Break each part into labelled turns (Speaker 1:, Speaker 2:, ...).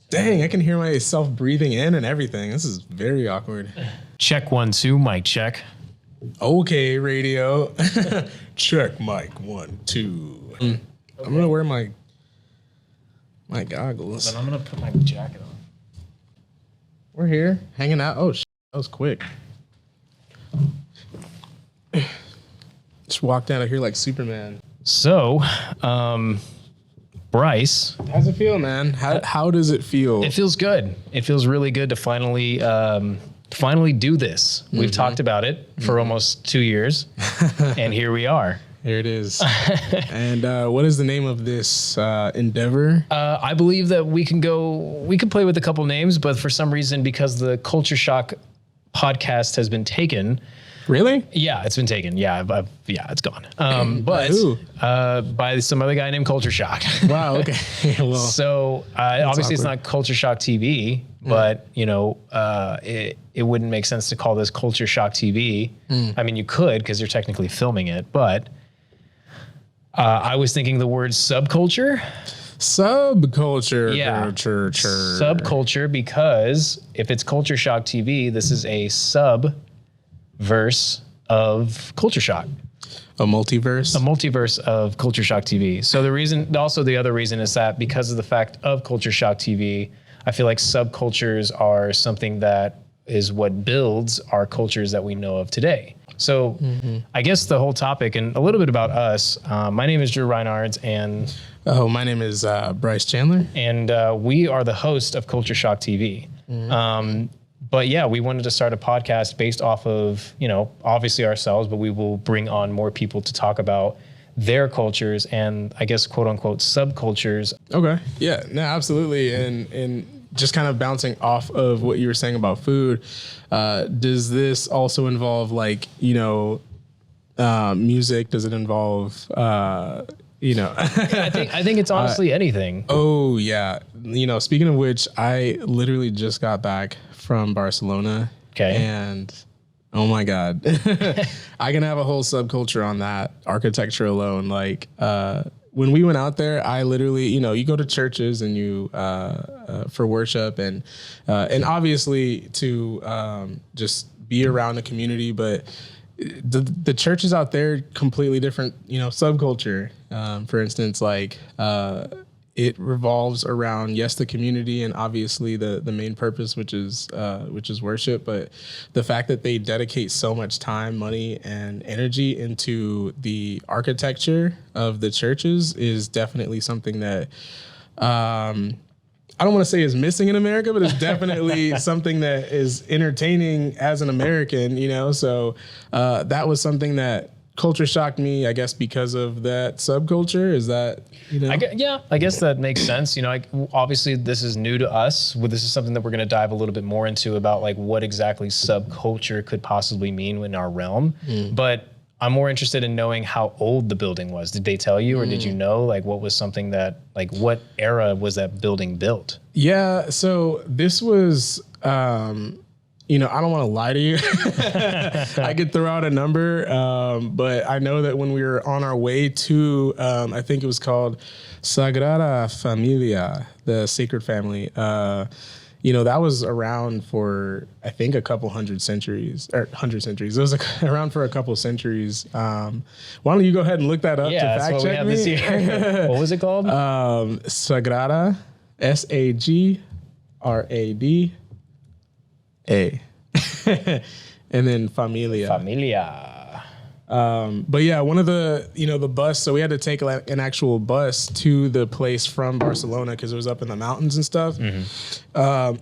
Speaker 1: Dang, I can hear myself breathing in and everything. This is very awkward.
Speaker 2: Check 1, 2, mic check.
Speaker 1: Okay, radio. Check mic 1, 2. Okay. I'm gonna wear my goggles.
Speaker 2: Then I'm gonna put my jacket on.
Speaker 1: We're here hanging out. Oh, that was quick. Just walked out of here like Superman.
Speaker 2: So, Bryce,
Speaker 1: how's it feel, man? How does it feel?
Speaker 2: It feels good. It feels really good to finally do this. We've talked about it for almost 2 years, and here we are.
Speaker 1: Here it is. And what is the name of this endeavor?
Speaker 2: I believe that we can play with a couple names, but for some reason, because the Culture Shock podcast has been taken.
Speaker 1: Really?
Speaker 2: Yeah, it's been taken. Yeah, it's gone. But by some other guy named Culture Shock.
Speaker 1: Wow. Okay. Well,
Speaker 2: so obviously it's not Culture Shock TV, but it wouldn't make sense to call this Culture Shock TV. I mean, you could because you're technically filming it, but I was thinking the word subculture.
Speaker 1: Subculture.
Speaker 2: Yeah. Subculture, because if it's Culture Shock TV, this is a subverse of Culture Shock.
Speaker 1: A multiverse?
Speaker 2: A multiverse of Culture Shock TV. So the other reason is that because of the fact of Culture Shock TV, I feel like subcultures are something that is what builds our cultures that we know of today. So I guess the whole topic and a little bit about us. My name is Drew Reinhardt, and
Speaker 1: my name is Bryce Chandler,
Speaker 2: and we are the host of Culture Shock TV. But yeah, we wanted to start a podcast based off of obviously ourselves, but we will bring on more people to talk about their cultures and I guess quote unquote subcultures.
Speaker 1: Okay, yeah, no, absolutely, and just kind of bouncing off of what you were saying about food, does this also involve music? Does it involve, I
Speaker 2: think it's honestly anything.
Speaker 1: Oh yeah. Speaking of which, I literally just got back from Barcelona.
Speaker 2: Okay.
Speaker 1: And oh my God, I can have a whole subculture on that architecture alone. When we went out there, I literally, you go to churches and you for worship and obviously to just be around the community, but the churches out there completely different, subculture. For instance, it revolves around the community and obviously the main purpose, which is worship. But the fact that they dedicate so much time, money, and energy into the architecture of the churches is definitely something that I don't want to say is missing in America, but it's definitely something that is entertaining as an American. So that was something that culture shocked me, I guess, because of that subculture. Is that,
Speaker 2: I guess that makes sense. Obviously this is new to us. This is something that we're going to dive a little bit more into about what exactly subculture could possibly mean in our realm. But I'm more interested in knowing how old the building was. Did they tell you, or did you know, what was something that, what era was that building built?
Speaker 1: Yeah. So this was, I don't want to lie to you. I could throw out a number, but I know that when we were on our way to, I think it was called Sagrada Familia, the Sacred Family. That was around for, I think, a couple hundred centuries. It was around for a couple centuries. Why don't you go ahead and look that up to fact check me?
Speaker 2: This year. What was it called?
Speaker 1: Sagrada, Sagrada. And then Familia. But yeah, one of the, the bus, so we had to take an actual bus to the place from Barcelona because it was up in the mountains and stuff. I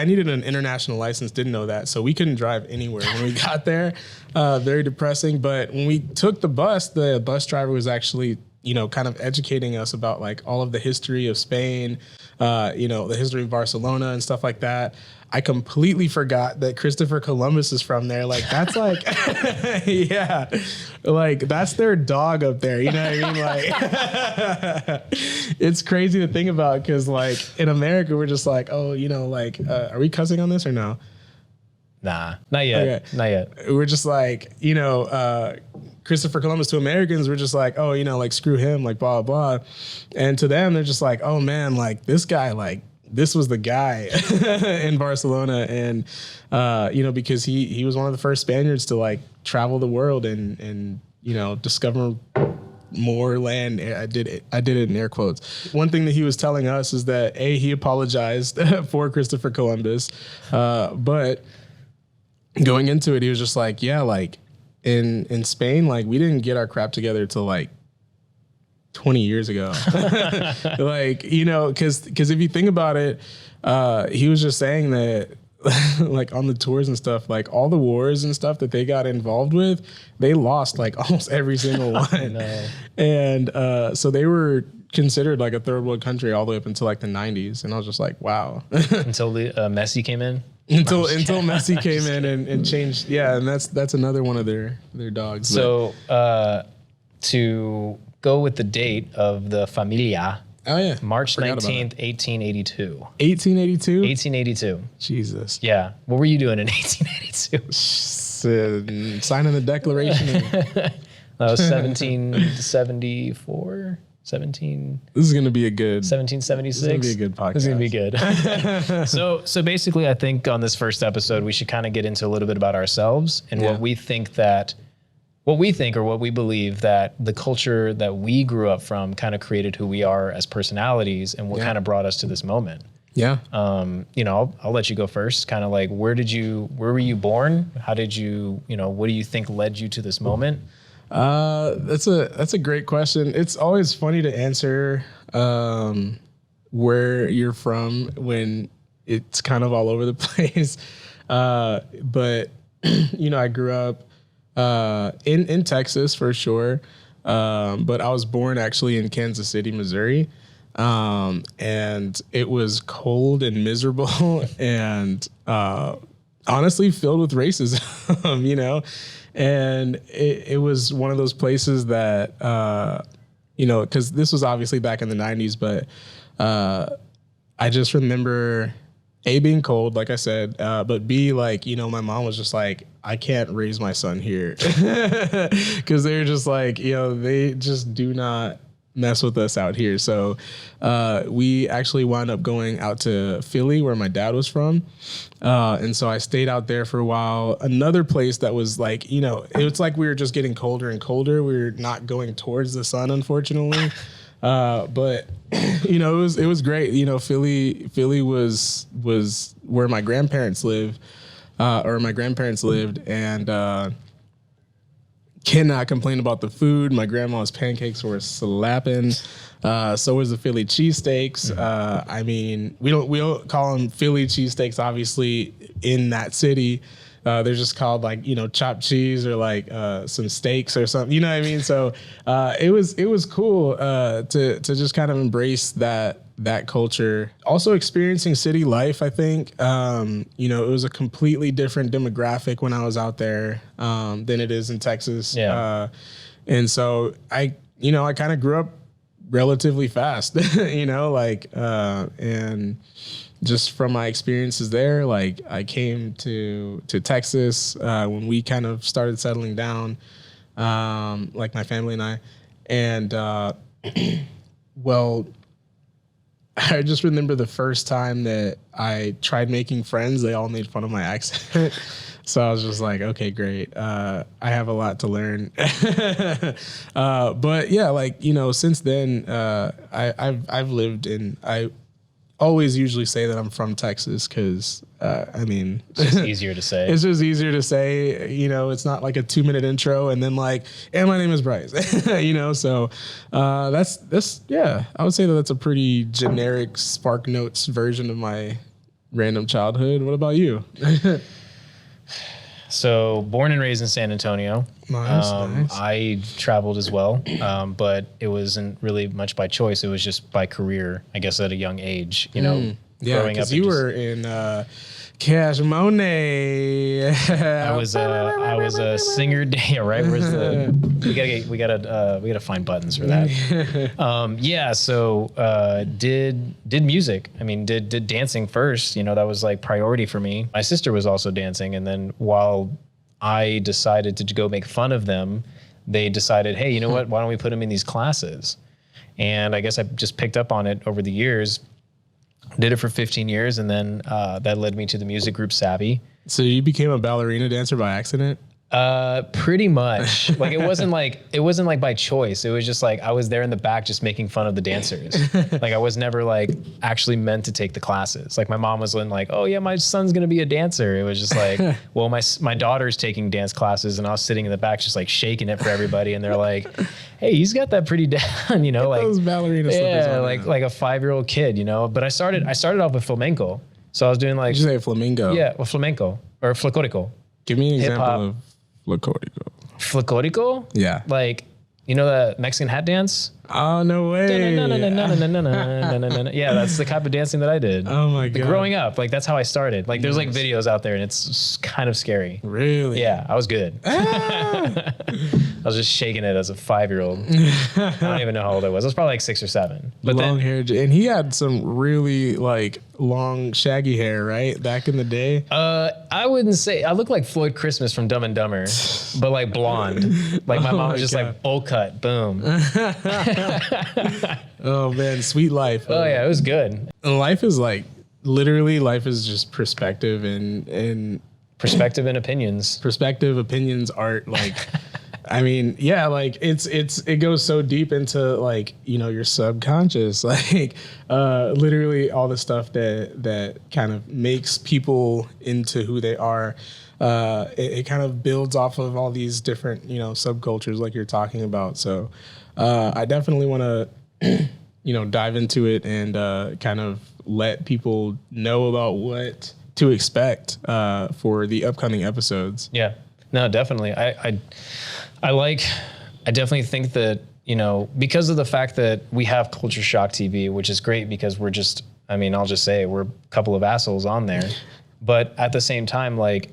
Speaker 1: needed an international license, didn't know that. So we couldn't drive anywhere when we got there. Very depressing. But when we took the bus driver was actually, kind of educating us about all of the history of Spain, the history of Barcelona and stuff like that. I completely forgot that Christopher Columbus is from there. That's yeah, that's their dog up there. You know what I mean? It's crazy to think about because in America, we're just are we cussing on this or no?
Speaker 2: Nah, not yet. Okay. Not yet.
Speaker 1: We're just Christopher Columbus to Americans, we're just screw him, blah, blah. And to them, they're just oh man, this guy, this was the guy in Barcelona. And, because he was one of the first Spaniards to like travel the world and discover more land. I did it in air quotes. One thing that he was telling us is that he apologized for Christopher Columbus, but going into it, he was just like, yeah, like in Spain, like we didn't get our crap together till like 20 years ago. Like, because if you think about it, he was just saying that like on the tours and stuff, like all the wars and stuff that they got involved with, they lost like almost every single one. No. And so they were considered like a third world country all the way up until like the 90s. And I was just like, wow.
Speaker 2: Until Messi came in?
Speaker 1: Until Messi came in and changed. Yeah, and that's another one of their dogs.
Speaker 2: So to go with the date of the Familia.
Speaker 1: Oh, yeah.
Speaker 2: March 19th, 1882.
Speaker 1: 1882?
Speaker 2: 1882.
Speaker 1: Jesus.
Speaker 2: Yeah. What were you doing in 1882?
Speaker 1: Signing the Declaration.
Speaker 2: That was 1774? 17.
Speaker 1: This is going to be a good.
Speaker 2: 1776.
Speaker 1: This is going to be a good podcast.
Speaker 2: This is going to be good. So basically, I think on this first episode, we should kind of get into a little bit about ourselves and what we think or what we believe that the culture that we grew up from kind of created who we are as personalities and what kind of brought us to this moment. Yeah. I'll let you go first. Kind of like, where were you born? How did you, what do you think led you to this moment?
Speaker 1: That's a great question. It's always funny to answer, where you're from when it's kind of all over the place. But I grew up, in Texas for sure. But I was born actually in Kansas City, Missouri. And it was cold and miserable and, honestly filled with racism, and it was one of those places that, cause this was obviously back in the 90s, but, I just remember being cold, like I said, but B, like, my mom was just like, I can't raise my son here. Cause they're just like, they just do not mess with us out here. So, we actually wound up going out to Philly where my dad was from. And so I stayed out there for a while. Another place that was like, it's like we were just getting colder and colder. We were not going towards the sun, unfortunately. But it was great. Philly was where my grandparents lived, and, cannot complain about the food. My grandma's pancakes were slapping. So was the Philly cheesesteaks. I mean, we don't call them Philly cheesesteaks, obviously, in that city. They're just called like, chopped cheese or like some steaks or something. You know what I mean? So it was cool to just kind of embrace that culture. Also experiencing city life, I think, it was a completely different demographic when I was out there than it is in Texas. Yeah. And so I kind of grew up relatively fast, and just from my experiences there, like I came to Texas when we kind of started settling down, like my family and I. And I just remember the first time that I tried making friends, they all made fun of my accent. So I was just like, okay, great. I have a lot to learn. But yeah, like, since then, I've lived in, I always usually say that I'm from Texas because, it's
Speaker 2: just easier to say.
Speaker 1: It's just easier to say, it's not like a 2-minute intro and then like, and my name is Bryce, so that's, yeah, I would say that's a pretty generic Spark Notes version of my random childhood. What about you?
Speaker 2: So born and raised in San Antonio.
Speaker 1: Nice.
Speaker 2: I traveled as well, but it wasn't really much by choice. It was just by career, I guess, at a young age,
Speaker 1: Yeah, because you were in Cash Money.
Speaker 2: I was a singer. Yeah, right. Where's we gotta find buttons for that. So did music. I mean, did dancing first. That was like priority for me. My sister was also dancing, and then while I decided to go make fun of them, they decided, hey, you know what? Why don't we put them in these classes? And I guess I just picked up on it over the years. Did it for 15 years, and then that led me to the music group Savvy.
Speaker 1: So you became a ballerina dancer by accident?
Speaker 2: Pretty much. Like it wasn't like by choice. It was just like I was there in the back just making fun of the dancers. Like I was never like actually meant to take the classes. Like my mom wasn't like, oh yeah, my son's gonna be a dancer. It was just like, well, my daughter's taking dance classes, and I was sitting in the back just like shaking it for everybody, and they're like, hey, he's got that pretty down, you know, like
Speaker 1: those ballerina slippers
Speaker 2: yeah,
Speaker 1: on
Speaker 2: like a 5-year-old kid, you know. But I started off with flamenco, so I was doing like
Speaker 1: Did you say flamingo?
Speaker 2: yeah, well, flamenco or flacorico.
Speaker 1: Give me an example
Speaker 2: Hip-hop.
Speaker 1: of flacorico.
Speaker 2: Flacorico?
Speaker 1: Yeah.
Speaker 2: Like, you know the Mexican hat dance?
Speaker 1: Oh, no way.
Speaker 2: Yeah, that's the type of dancing that I did.
Speaker 1: Oh my God.
Speaker 2: Growing up, like that's how I started. Like there's like videos out there and it's kind of scary.
Speaker 1: Really?
Speaker 2: Yeah, I was good. I was just shaking it as a 5-year-old. I don't even know how old I was. I was probably like 6 or 7. But
Speaker 1: long hair. And he had some really like long shaggy hair, right? Back in the day.
Speaker 2: I wouldn't say, I look like Floyd Christmas from Dumb and Dumber, but like blonde. Like my mom was just like bowl cut, boom.
Speaker 1: Oh man, sweet life.
Speaker 2: Oh yeah, it was good.
Speaker 1: And life is like, literally life is just perspective and
Speaker 2: Perspective and opinions.
Speaker 1: perspective, opinions, art, like I mean, yeah, like it goes so deep into like, you know, your subconscious, like literally all the stuff that kind of makes people into who they are. It kind of builds off of all these different, you know, subcultures like you're talking about. So I definitely want to, you know, dive into it and kind of let people know about what to expect for the upcoming episodes.
Speaker 2: Yeah, no, definitely. I definitely think that, you know, because of the fact that we have Culture Shock TV, which is great because we're just, I mean, I'll just say we're a couple of assholes on there. But at the same time, like,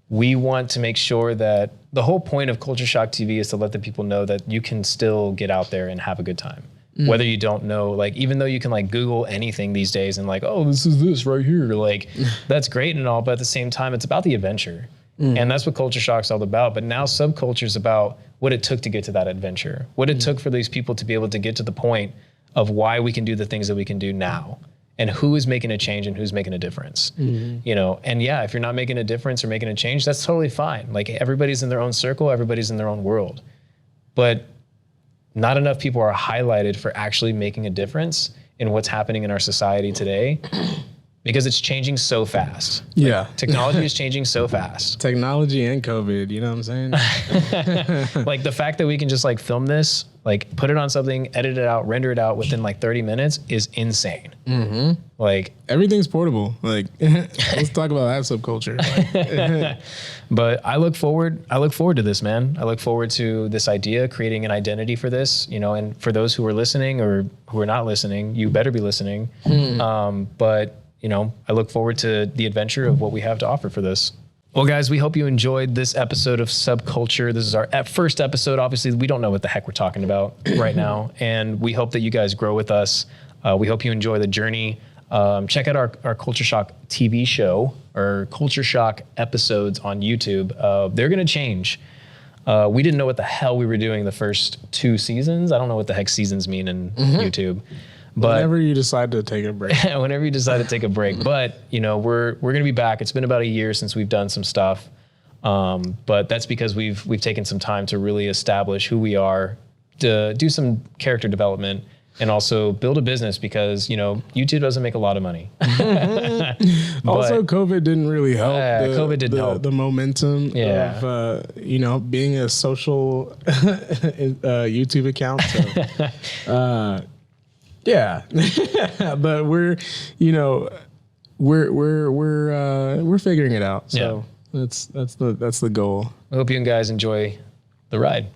Speaker 2: we want to make sure that the whole point of Culture Shock TV is to let the people know that you can still get out there and have a good time. Whether you don't know, like, even though you can like Google anything these days and like, oh, this is this right here. Like, that's great and all, but at the same time, it's about the adventure. And that's what Culture Shock's all about. But now Subculture is about what it took to get to that adventure, what it took for these people to be able to get to the point of why we can do the things that we can do now, and who is making a change and who's making a difference. You know, and yeah, if you're not making a difference or making a change, that's totally fine. Like everybody's in their own circle, everybody's in their own world. But not enough people are highlighted for actually making a difference in what's happening in our society today, because it's changing so fast.
Speaker 1: Yeah.
Speaker 2: Technology is changing so fast.
Speaker 1: Technology and COVID, you know what I'm saying?
Speaker 2: Like the fact that we can just like film this, like put it on something, edit it out, render it out within like 30 minutes is insane. Like
Speaker 1: Everything's portable. Like, let's talk about that subculture. Like,
Speaker 2: but I look forward to this, man. I look forward to this idea, creating an identity for this, you know, and for those who are listening or who are not listening, you better be listening. But you know, I look forward to the adventure of what we have to offer for this. Well, guys, we hope you enjoyed this episode of Subculture. This is our first episode. Obviously, we don't know what the heck we're talking about right now, and we hope that you guys grow with us. We hope you enjoy the journey. Check out our Culture Shock TV show, or Culture Shock episodes on YouTube. They're going to change. We didn't know what the hell we were doing the first 2 seasons. I don't know what the heck seasons mean in YouTube. But
Speaker 1: whenever you decide to take a break.
Speaker 2: Whenever you decide to take a break. But, you know, we're going to be back. It's been about a year since we've done some stuff. But that's because we've taken some time to really establish who we are, to do some character development, and also build a business, because, you know, YouTube doesn't make a lot of money.
Speaker 1: Also, COVID didn't really help.
Speaker 2: COVID didn't help.
Speaker 1: The momentum of, you know, being a social YouTube account. So, yeah, but we're, you know, we're figuring it out. So that's the goal.
Speaker 2: I hope you guys enjoy the ride.